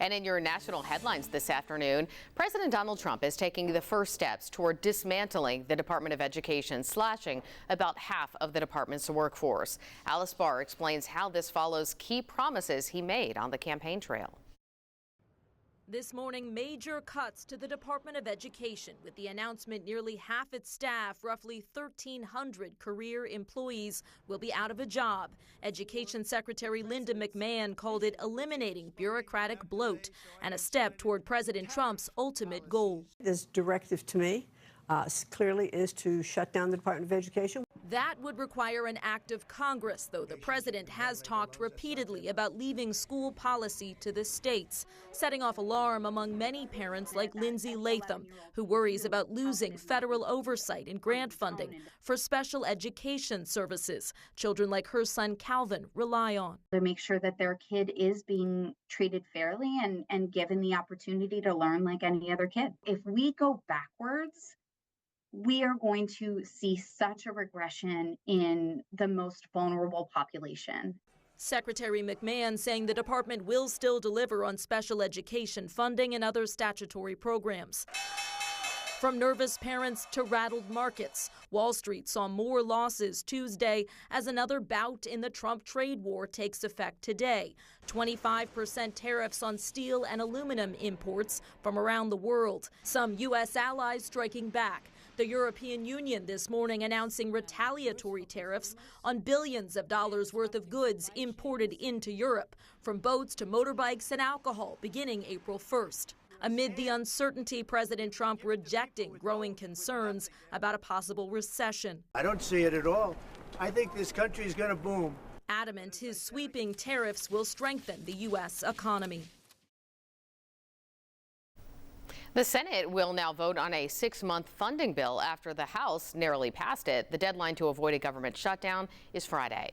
And in your national headlines this afternoon, President Donald Trump is taking the first steps toward dismantling the Department of Education, slashing about half of the department's workforce. Alice Barr explains how this follows key promises he made on the campaign trail. This morning, major cuts to the Department of Education with the announcement nearly half its staff, roughly 1,300 career employees, will be out of a job. Education Secretary Linda McMahon called it eliminating bureaucratic bloat and a step toward President Trump's ultimate goal. This directive to me clearly is to shut down the Department of Education. That would require an act of Congress, though the president has talked repeatedly about leaving school policy to the states, setting off alarm among many parents like Lindsay Latham, who worries about losing federal oversight and grant funding for special education services children like her son Calvin rely on. To make sure that their kid is being treated fairly and given the opportunity to learn like any other kid. If we go backwards, we are going to see such a regression in the most vulnerable population. Secretary McMahon saying the department will still deliver on special education funding and other statutory programs. From nervous parents to rattled markets, Wall Street saw more losses Tuesday as another bout in the Trump trade war takes effect today. 25% tariffs on steel and aluminum imports from around the world. Some U.S. allies striking back. The European Union this morning announcing retaliatory tariffs on billions of dollars worth of goods imported into Europe, from boats to motorbikes and alcohol, beginning April 1st. Amid the uncertainty, President Trump rejecting growing concerns about a possible recession. I don't see it at all. I think this country is going to boom. Adamant his sweeping tariffs will strengthen the U.S. economy. The Senate will now vote on a 6-month funding bill after the House narrowly passed it. The deadline to avoid a government shutdown is Friday.